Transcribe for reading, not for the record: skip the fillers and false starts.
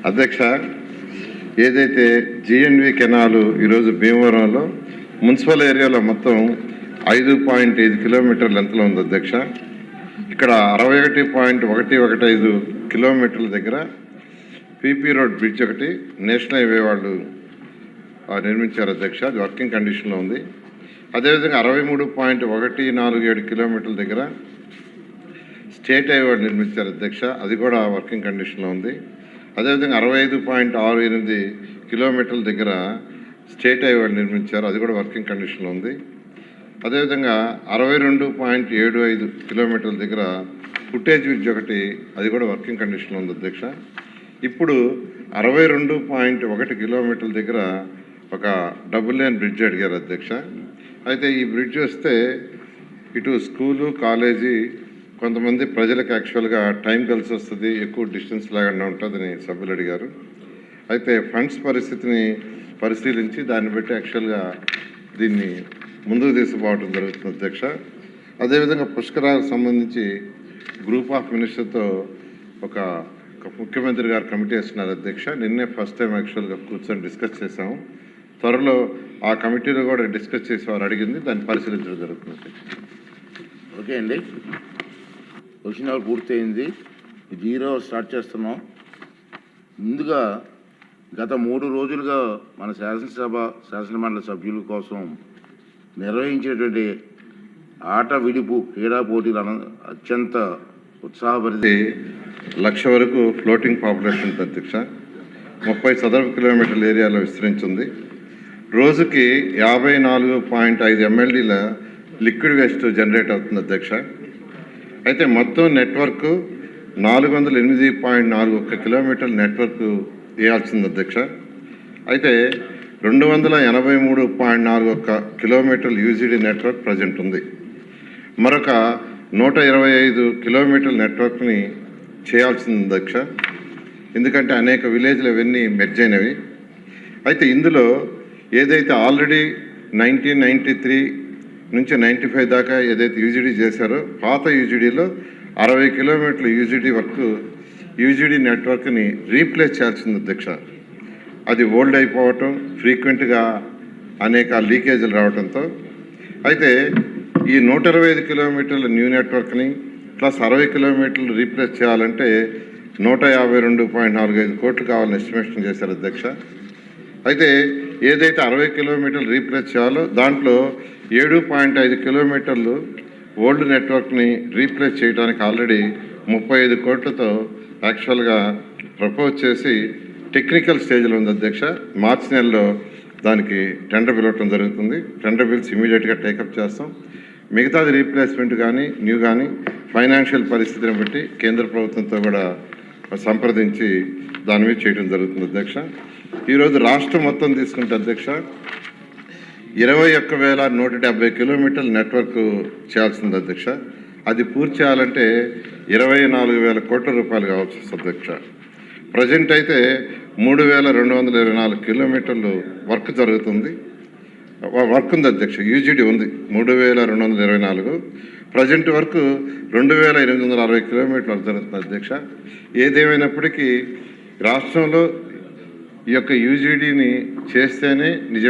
అధ్యక్ష, ఏదైతే GNV canal ఈరోజు భీమవరంలో మున్సిపల్ ఏరియాలో మొత్తం 5.5 కిలోమీటర్ల లెంత్లో ఉంది అధ్యక్ష. ఇక్కడ 61.115 కిలోమీటర్ల దగ్గర పీపీ రోడ్ బ్రిడ్జ్ ఒకటి నేషనల్ హైవే వాళ్ళు నిర్మించారు అధ్యక్ష. అది వర్కింగ్ కండిషన్లో ఉంది. అదేవిధంగా 63.147 కిలోమీటర్ల దగ్గర స్టేట్ హైవే వాళ్ళు నిర్మించారు అధ్యక్ష. అది కూడా వర్కింగ్ కండిషన్లో ఉంది. అదేవిధంగా 65.68 కిలోమీటర్ల దగ్గర స్టేట్ హైవే వాళ్ళు నిర్మించారు. అది కూడా వర్కింగ్ కండిషన్లో ఉంది. అదేవిధంగా 62.75 కిలోమీటర్ల దగ్గర ఫుటేజ్ బ్రిడ్జ్ ఒకటి, అది కూడా వర్కింగ్ కండిషన్లో ఉంది అధ్యక్ష. ఇప్పుడు 62.1 కిలోమీటర్ల దగ్గర ఒక డబుల్ లేన్ బ్రిడ్జ్ అడిగారు అధ్యక్ష. అయితే ఈ బ్రిడ్జ్ వస్తే ఇటు స్కూలు కాలేజీ కొంతమంది ప్రజలకు యాక్చువల్గా టైం కలిసి వస్తుంది, ఎక్కువ డిస్టెన్స్ లాగానే ఉంటుందని సభ్యులు అడిగారు. అయితే ఫండ్స్ పరిస్థితిని పరిశీలించి దాన్ని బట్టి యాక్చువల్గా దీన్ని ముందుకు తీసుకుపోవడం జరుగుతుంది అధ్యక్ష. అదేవిధంగా పుష్కరాలకు సంబంధించి గ్రూప్ ఆఫ్ మినిస్టర్తో ఒక ముఖ్యమంత్రి గారు కమిటీ వేస్తున్నారు అధ్యక్ష. నిన్నే ఫస్ట్ టైం యాక్చువల్గా కూర్చొని డిస్కస్ చేశాము. త్వరలో ఆ కమిటీలో కూడా డిస్కస్ చేసి వారు అడిగింది దాన్ని పరిశీలించడం జరుగుతుంది. ఓకే అండి, క్వశ్చన్ అవర్ పూర్తయింది. 0 స్టార్ట్ చేస్తున్నాం. ముందుగా గత 3 రోజులుగా మన శాసనమండలి సభ్యుల కోసం నిర్వహించినటువంటి ఆట విడుపు క్రీడా పోటీలు అత్యంత ఉత్సాహభరిత 1,00,000 వరకు ఫ్లోటింగ్ పాపులేషన్ అధ్యక్ష. 30 చదరపు కిలోమీటర్ల ఏరియాలో విస్తరించింది. రోజుకి 54.5 MLDల లిక్విడ్ వేస్ట్ జనరేట్ అవుతుంది అధ్యక్ష. అయితే మొత్తం నెట్వర్క్ 408.41 కిలోమీటర్ల నెట్వర్క్ వేయాల్సింది అధ్యక్ష. అయితే 283.41 కిలోమీటర్ల యూజీడీ నెట్వర్క్ ప్రజెంట్ ఉంది. మరొక 125 కిలోమీటర్ల నెట్వర్క్ని చేయాల్సింది అధ్యక్ష. ఎందుకంటే అనేక విలేజ్లు అవన్నీ మెర్జ్ అయినవి. అయితే ఇందులో ఏదైతే ఆల్రెడీ 1993 నుంచి 95 దాకా ఏదైతే యూజీడీ చేశారో పాత యూజీడీలో 60 కిలోమీటర్ల యూజీడీ నెట్వర్క్ని రీప్లేస్ చేయాల్సింది అధ్యక్ష. అది ఓల్డ్ అయిపోవటం, ఫ్రీక్వెంట్గా అనేక లీకేజీలు రావడంతో అయితే ఈ 125 కిలోమీటర్ల న్యూ నెట్వర్క్ని ప్లస్ 60 కిలోమీటర్లు రీప్లేస్ చేయాలంటే 152.45 కోట్లు కావాలని ఎస్టిమేషన్ చేశారు అధ్యక్ష. అయితే ఏదైతే 60 కిలోమీటర్లు రీప్లేస్ చేయాలో దాంట్లో 7.5 కిలోమీటర్లు ఓల్డ్ నెట్వర్క్ని రీప్లేస్ చేయడానికి ఆల్రెడీ 35 కోట్లతో యాక్చువల్గా ప్రపోజ్ చేసి టెక్నికల్ స్టేజ్లో ఉంది అధ్యక్ష. మార్చి నెలలో దానికి టెండర్ పిలవటం జరుగుతుంది. టెండర్ బిల్స్ ఇమీడియట్గా టేకప్ చేస్తాం. మిగతాది రీప్లేస్మెంట్ కానీ న్యూ కానీ ఫైనాన్షియల్ పరిస్థితిని బట్టి కేంద్ర ప్రభుత్వంతో కూడా సంప్రదించి దాని మీద చేయడం జరుగుతుంది అధ్యక్ష. ఈరోజు రాష్ట్రం మొత్తం తీసుకుంటే అధ్యక్ష 21,170 కిలోమీటర్ల నెట్వర్క్ చేయాల్సింది అధ్యక్ష. అది పూర్తి చేయాలంటే 24,000 కోట్ల రూపాయలు కావచ్చు అధ్యక్ష. ప్రజెంట్ అయితే 3,224 కిలోమీటర్లు వర్క్ జరుగుతుంది. వర్క్ ఉంది అధ్యక్ష. యూజీడీ ఉంది 3,224. ప్రజెంట్ వరకు 2,860 కిలోమీటర్లు జరుగుతుంది అధ్యక్ష. ఏదేమైనప్పటికీ రాష్ట్రంలో ఈ యొక్క యూజీడీని చేస్తేనే నిజ